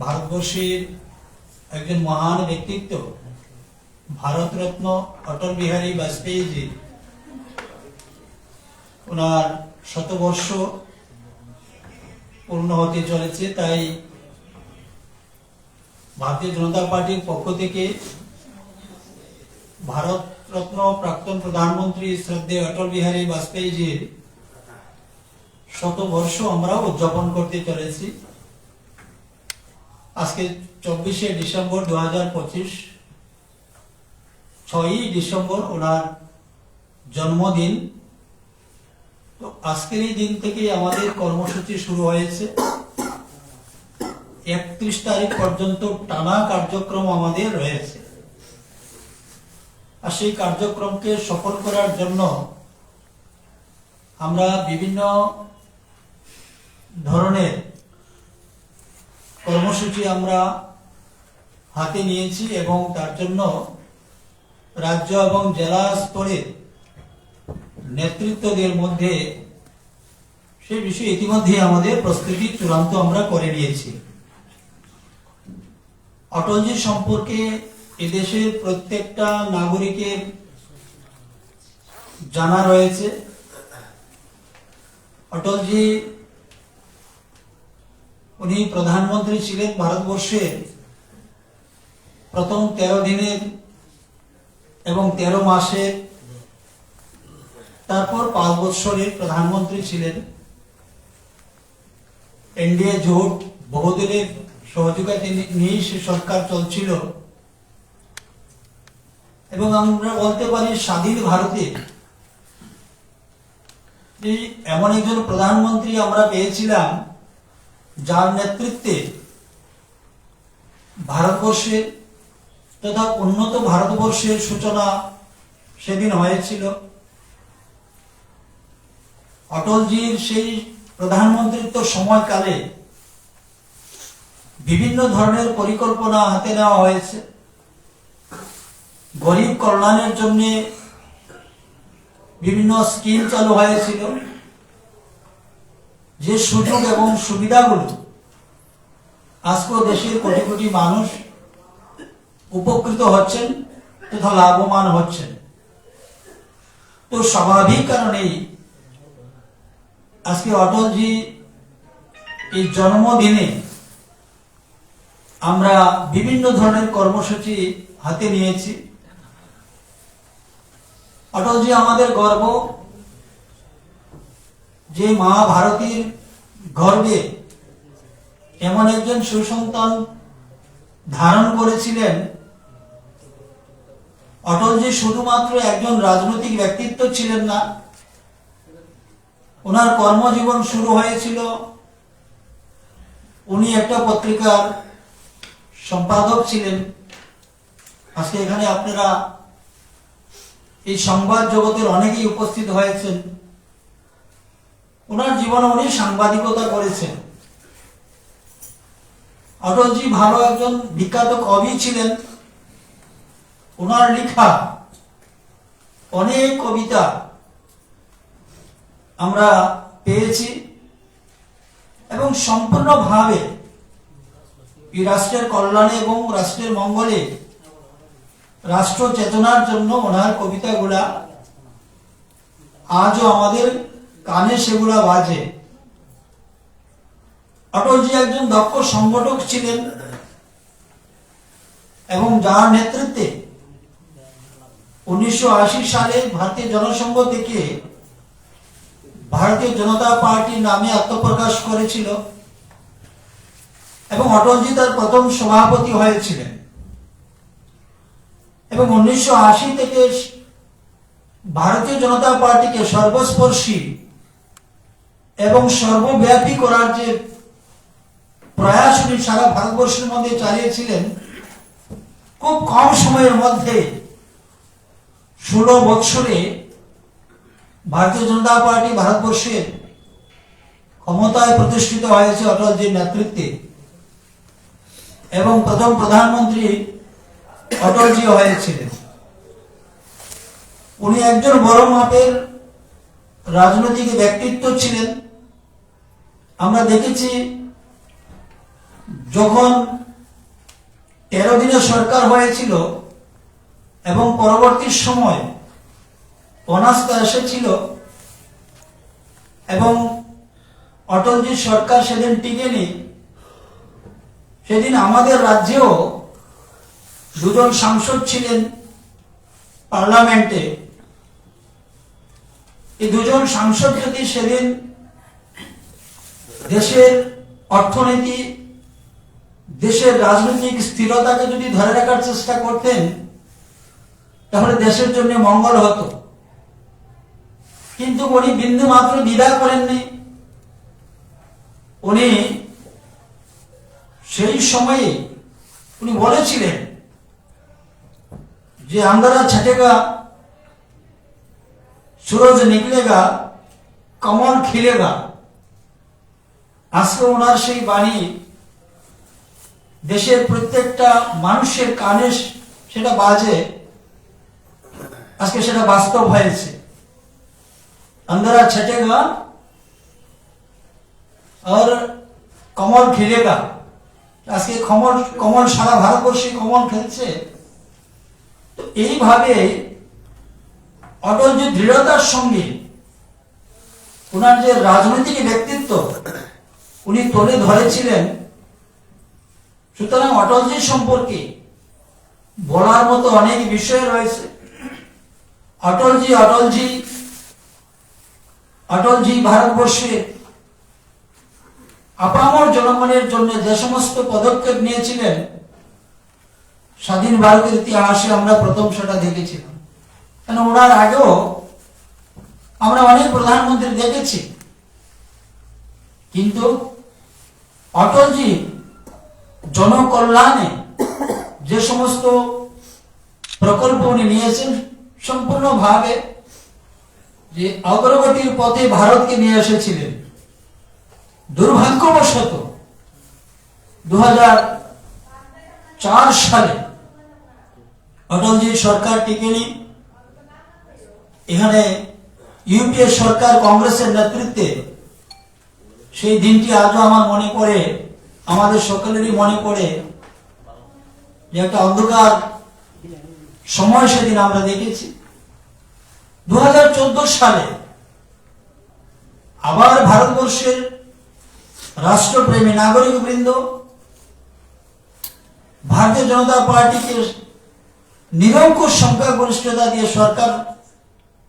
ভারতবর্ষের একজন মহান ব্যক্তিত্ব ভারতরত্ন অটল বিহারী বাজপেয়ীজি ওনার শতবর্ষ পূর্ণ হতে চলেছে। তাই ভারতীয় জনতা পার্টির পক্ষ থেকে ভারতরত্ন প্রাক্তন প্রধানমন্ত্রী শ্রদ্ধেয় অটল বিহারী বাজপেয়ীজির শতবর্ষ আমরা উদযাপন করতে চলেছি। আজকে 24শে ডিসেম্বর 2025, 6ই ডিসেম্বর ওনার জন্মদিন। তো আজকের এই দিন থেকে আমাদের কর্মসূচি শুরু হয়েছে। 31 তারিখ পর্যন্ত টানা কার্যক্রম আমাদের রয়েছে। আর সেই কার্যক্রমকে সফল করার জন্য আমরা বিভিন্ন ধরনের কর্মসূচি আমরা হাতে নিয়েছি এবং তার জন্য রাজ্য এবং জেলা স্তরে নেতৃত্বদের মধ্যে সেই বিষয়ে ইতিমধ্যে আমাদের প্রস্তুতি চূড়ান্ত আমরা করে নিয়েছি। অটলজি সম্পর্কে এদেশের প্রত্যেকটা নাগরিকের জানা রয়েছে। অটলজি উনি প্রধানমন্ত্রী ছিলেন ভারতবর্ষের প্রথম 13 দিনের এবং 13 মাসের, তারপর 5 বছরের প্রধানমন্ত্রী ছিলেন। এনডিএ জোট বহুদলের সহযোগিতা নিয়ে সে সরকার চলছিল এবং আমরা বলতে পারি স্বাধীন ভারতে এমন একজন প্রধানমন্ত্রী আমরা পেয়েছিলাম যার নেতৃত্বে ভারতবর্ষের তথা উন্নত ভারতবর্ষের সূচনা সেদিন হয়েছিল। অটলজির সেই প্রধানমন্ত্রিত্ব সময়কালে বিভিন্ন ধরনের পরিকল্পনা হাতে নেওয়া হয়েছে। গরিব কল্যাণের জন্য বিভিন্ন স্কিম চালু হয়েছিল, যে সুযোগ এবং সুবিধাগুলো আজকে দেশের কোটি কোটি মানুষ উপকৃত হচ্ছেন তথা লাভবান হচ্ছেন। তো স্বাভাবিক কারণেই আজকে অটলজি এই জন্মদিনে আমরা বিভিন্ন ধরনের কর্মসূচি হাতে নিয়েছি। অটলজি আমাদের গর্ব, যে মা ভারতীর গর্বে এমন একজন সুসন্তান ধারণ করেছিলেন। অটলজি শুধুমাত্র একজন রাজনৈতিক ব্যক্তিত্ব ছিলেন না, ওনার কর্মজীবন শুরু হয়েছিল, উনি একটা পত্রিকার সম্পাদক ছিলেন। আজকে এখানে আপনারা এই সংবাদ জগতের অনেকেই উপস্থিত হয়েছেন। ওনার জীবনে উনি সাংবাদিকতা করেছেন। অটলজি ভালো একজন বিখ্যাত কবি ছিলেন। ওনার লেখা অনেক কবিতা আমরা পেয়েছি এবং সম্পূর্ণভাবে এই রাষ্ট্রের কল্যাণে এবং রাষ্ট্রের মঙ্গলে, রাষ্ট্র চেতনার জন্য ওনার কবিতাগুলা আজও আমাদের কানে সেগুলা বাজে। অটলজি একজন দক্ষ সংগঠক ছিলেন এবং যার নেতৃত্বে 1980 সালে ভারতীয় জনসংঘ থেকে ভারতীয় জনতা পার্টি নামে আত্মপ্রকাশ করেছিল এবং অটলজি তার প্রথম সভাপতি হয়েছিলেন এবং 1980 থেকে ভারতীয় জনতা পার্টিকে সর্বস্পর্শী এবং সর্বব্যাপী করার যে প্রয়াস উনি সারা ভারতবর্ষের মধ্যে চালিয়েছিলেন, খুব কম সময়ের মধ্যে 16 বছরে ভারতীয় জনতা পার্টি ভারতবর্ষের ক্ষমতায় প্রতিষ্ঠিত হয়েছে অটলজির নেতৃত্বে এবং প্রথম প্রধানমন্ত্রী অটলজি হয়েছিলেন। উনি একজন বড় মাপের রাজনৈতিক ব্যক্তিত্ব ছিলেন। আমরা দেখেছি যখন 13 দিনের সরকার হয়েছিল এবং পরবর্তী সময় অনাস্থা এসেছিল এবং অটলজির সরকার সেদিন টিকেনি, সেদিন আমাদের রাজ্যেও দুজন সাংসদ ছিলেন পার্লামেন্টে। এই দুজন সাংসদ যদি সেদিন দেশের অর্থনীতি, দেশের রাজনৈতিক স্থিরতাকে যদি ধরে রাখার চেষ্টা করতেন, তাহলে দেশের জন্য মঙ্গল হতো। কিন্তু উনি বিন্দু মাত্র দ্বিধা করেননি। উনি সেই সময়ে উনি বলেছিলেন যে আন্ধারা छटेगा, सूरज निकलेगा, कमल खिलेगा। আজকে ওনার সেই বাণী দেশের প্রত্যেকটা মানুষের কানে সেটা বাজে, আজকে সেটা বাস্তব হয়েছে। अंधेरा छटेगा और कमल खिलेगा। আজকে কমল সারা ভারতবর্ষে কমল খেলছে। তো এইভাবে অটলজি দৃঢ়তার সঙ্গে ওনার যে রাজনৈতিক ব্যক্তিত্ব উনি তুলে ধরেছিলেন। সুতরাং অটলজি সম্পর্কে বলার মতো অনেক বিষয় রয়েছে। অটলজি ভারতবর্ষে আপামর জনগণের জন্য যে সমস্ত পদক্ষেপ নিয়েছিলেন, স্বাধীন ভারতের ইতিহাসে আমরা প্রথম সেটা দেখেছিলাম। কেন ওনার আগেও আমরা অনেক প্রধানমন্ত্রী দেখেছি, কিন্তু অটলজি জনকল্যাণে যে সমস্ত প্রকল্প উনি নিয়েছেন, সম্পূর্ণভাবে যে অগ্রগতির পথে ভারতকে নিয়ে এসেছিলেন। দুর্ভাগ্যবশত 2004 সালে অটলজির সরকার টিকেনি। এখানে ইউপিএ সরকার কংগ্রেসের নেতৃত্বে, সেই দিনটি আজও আমার মনে পড়ে, আমাদের সকলেরই মনে পড়ে যে একটা অন্ধকার সময় সেদিন আমরা দেখেছি। 2014 সালে আবার ভারতবর্ষের রাষ্ট্রপ্রেমী নাগরিক বৃন্দ ভারতীয় জনতা পার্টিকে নিরঙ্কুশ সংখ্যাগরিষ্ঠতা দিয়ে সরকার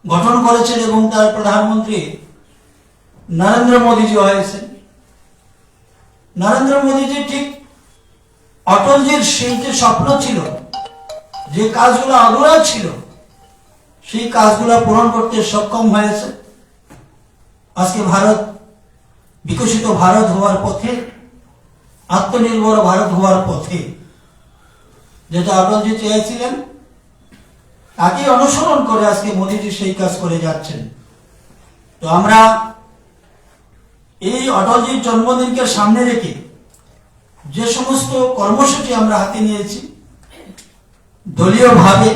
গঠন করেছেন এবং তার প্রধানমন্ত্রী নরেন্দ্র মোদীজি হয়েছেন। নরেন্দ্র মোদীজি ঠিক অটলজির সেই যে স্বপ্ন ছিল, যে কাজগুলো আধুরা ছিল, সেই কাজগুলো পূরণ করতে সক্ষম হয়েছে। আজকে ভারত বিকশিত ভারত হওয়ার পথে, আত্মনির্ভর ভারত হওয়ার পথে, যেটা অটলজি চেয়েছিলেন তাকে অনুসরণ করে আজকে মোদীজি সেই কাজ করে যাচ্ছেন। তো আমরা এই অটলজির জন্মদিনকে সামনে রেখে যে সমস্ত কর্মসূচি আমরা হাতে নিয়েছি, দলীয়ভাবে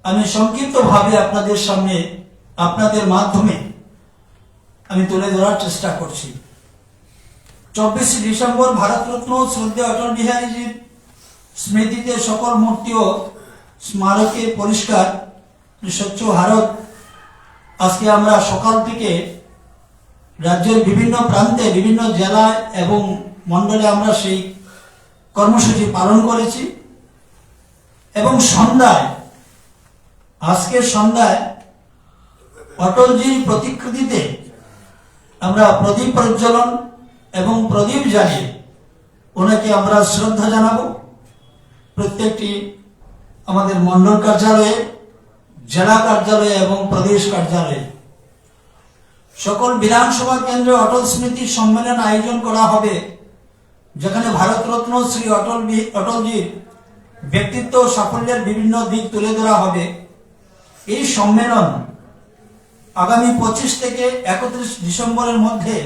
আমি সংক্ষিপ্তভাবে আপনাদের সামনে, আপনাদের মাধ্যমে আমি তুলে ধরার চেষ্টা করছি। 24 ডিসেম্বর ভারতরত্ন শ্রদ্ধেয় অটল বিহারীজির স্মৃতিতে সকল মূর্তি ও স্মারকে পরিষ্কার স্বচ্ছ ভারত। আজকে আমরা সকাল থেকে রাজ্যের বিভিন্ন প্রান্তে, বিভিন্ন জেলা এবং মন্ডলে আমরা সেই কর্মসূচি পালন করেছি এবং সন্ধ্যায়, আজকের সন্ধ্যায় অটলজির প্রতিকৃতিতে আমরা প্রদীপ প্রজ্বলন এবং প্রদীপ জ্বালিয়ে ওনাকে আমরা শ্রদ্ধা জানাবো। প্রত্যেকটি আমাদের মন্ডল কার্যালয়ে, জেলা কার্যালয়ে এবং প্রদেশ কার্যালয়ে, সকল বিধানসভা কেন্দ্রে অটল স্মৃতি সম্মেলন আয়োজন করা হবে, যেখানে ভারতরত্ন শ্রী অটলজির ব্যক্তিত্ব সাফল্যের বিভিন্ন দিক তুলে ধরা হবে। এই সম্মেলন আগামী 25 থেকে 31 ডিসেম্বরের মধ্যে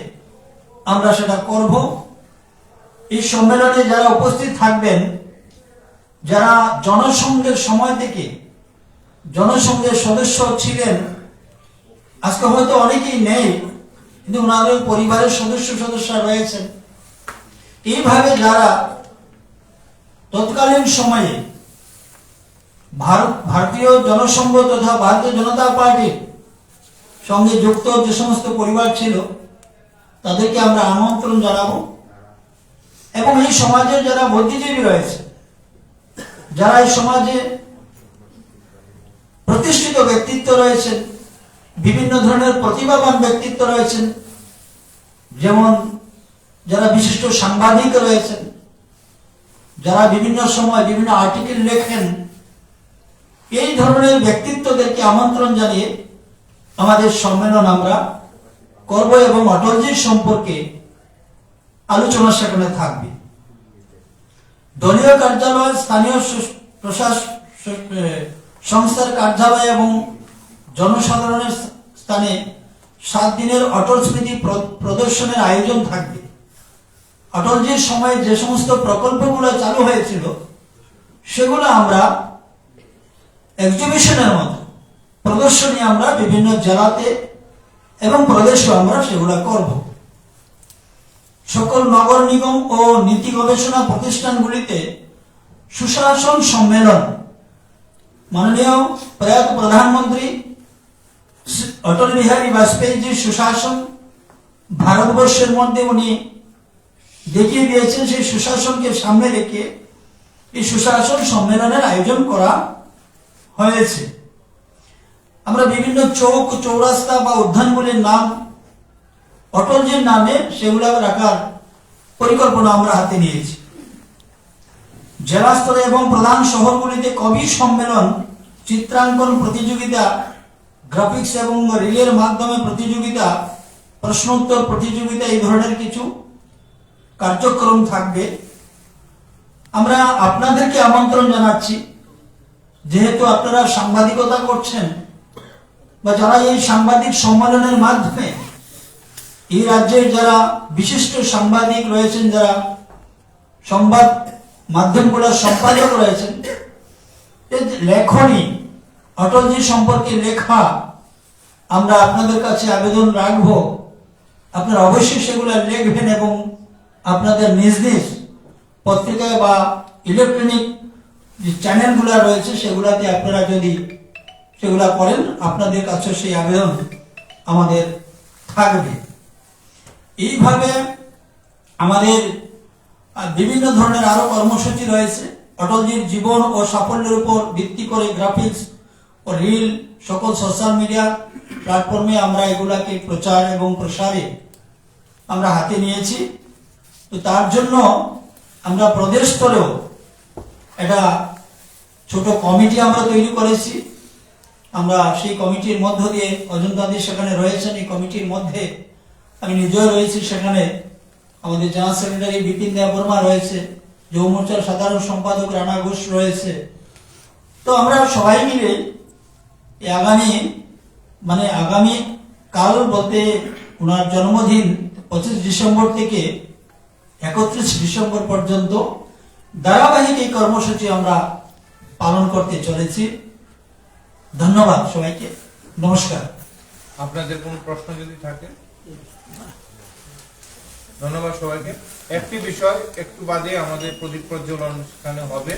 আমরা সেটা করব। এই সম্মেলনে যারা উপস্থিত থাকবেন, যারা জনসংঘের সময় থেকে জনসংঘের সদস্য ছিলেন, আজকে হয়তো অনেকেই নেই, কিন্তু ওনাদের পরিবারের সদস্যরা রয়েছেন, এইভাবে যারা তৎকালীন সময়ে ভারতীয় জনসংঘ তথা ভারতীয় জনতা পার্টির সঙ্গে যুক্ত যে সমস্ত পরিবার ছিল তাদেরকে আমরা আমন্ত্রণ জানাবো এবং এই সমাজের যারা বুদ্ধিজীবী রয়েছে, যারা এই সমাজে প্রতিষ্ঠিত ব্যক্তিত্ব রয়েছেন, বিভিন্ন ধরনের প্রতিভাবান ব্যক্তিত্ব রয়েছেন, যেমন যারা বিশিষ্ট সাংবাদিক রয়েছেন, যারা বিভিন্ন সময় বিভিন্ন আর্টিকেল লেখেন, এই ধরনের ব্যক্তিত্বদেরকে আমন্ত্রণ জানিয়ে আমাদের সম্মেলন আমরা করব এবং অটলজির সম্পর্কে আলোচনা সেখানে থাকবে। দলীয় কার্যালয়, স্থানীয় সংস্থার কার্যালয় এবং জনসাধারণের স্থানে 7 দিনের অটল স্মৃতি প্রদর্শনের আয়োজন থাকবে। অটলজির সময়ে যে সমস্ত প্রকল্পগুলো চালু হয়েছিল সেগুলো আমরা এক্সিবিশনের মতো প্রদর্শনী আমরা বিভিন্ন জেলাতে এবং প্রদেশে আমরা সেগুলো করব। সকল নগর নিগম ও নীতি গবেষণা প্রতিষ্ঠানগুলিতে সুশাসন সম্মেলন মাননীয় প্রয়াত প্রধানমন্ত্রী অটল বিহারী বাজপেয়ীজির সুশাসন ভারতবর্ষের মধ্যে উনি দেখিয়ে দিয়েছেন, সেই সুশাসনকে সামনে রেখে এই সুশাসন সম্মেলনের আয়োজন করা হয়েছে। আমরা বিভিন্ন চৌক, চৌরাস্তা বা উদ্যানগুলির নাম অটলজির নামে সেগুলো রাখার পরিকল্পনা আমরা হাতে নিয়েছি। জেলা স্তরে এবং প্রধান শহরগুলিতে কবি সম্মেলন, চিত্রাঙ্কন প্রতিযোগিতা, গ্রাফিক্স এবং রিলের মাধ্যমে প্রতিযোগিতা, প্রশ্নোত্তর প্রতিযোগিতা, এই ধরনের কিছু কার্যক্রম থাকবে। আমরা আপনাদেরকে আমন্ত্রণ জানাচ্ছি, যেহেতু আপনারা সাংবাদিকতা করছেন বা যারা এই সাংবাদিক সম্মেলনের মাধ্যমে এই রাজ্যের যারা বিশিষ্ট সাংবাদিক রয়েছেন, যারা সংবাদ মাধ্যমগুলোর সম্পাদক রয়েছেন, লেখনী অটলজি সম্পর্কে লেখা আমরা আপনাদের কাছে আবেদন রাখবো। আপনারা অবশ্যই সেগুলো লিখবেন এবং আপনাদের নিজ নিজ পত্রিকায় বা ইলেকট্রনিক যে চ্যানেলগুলো রয়েছে সেগুলাতে আপনারা যদি সেগুলা করেন, আপনাদের কাছে সেই আবেদন আমাদের থাকবে। এইভাবে আমাদের বিভিন্ন ধরনের আরো কর্মসূচি রয়েছে। অটলজির জীবন ও সাফল্যের উপর ভিত্তি করে গ্রাফিক্স ও রিল সকল সোশ্যাল মিডিয়া প্ল্যাটফর্মে আমরা এগুলাকে প্রচার এবং প্রসারে আমরা হাতে নিয়েছি। তো তার জন্য আমরা প্রদেশ স্তরেও একটা ছোট কমিটি আমরা তৈরি করেছি। আমরা সেই কমিটির মধ্য দিয়ে অজন্তাদি সেখানে রয়েছেন, এই কমিটির মধ্যে আমি নিজেও রয়েছি। সেখানে আমাদের জেনারেল সেক্রেটারি বিপিন দেববর্মা রয়েছে, যুব মোর্চার সাধারণ সম্পাদক রানা ঘোষ রয়েছে। তো আমরা সবাই মিলে আগামী কাল বলতে ওনার জন্মদিন 25 ডিসেম্বর থেকে 31 ডিসেম্বর পর্যন্ত ধারাবাহিক এই কর্মসূচি আমরা পালন করতে চলেছি। ধন্যবাদ সবাইকে, নমস্কার। আপনাদের কোনো প্রশ্ন যদি থাকে? ধন্যবাদ সবাইকে। একটি বিষয় একটু বাদে আমাদের প্রদীপ প্রজ্বলন সেখানে হবে।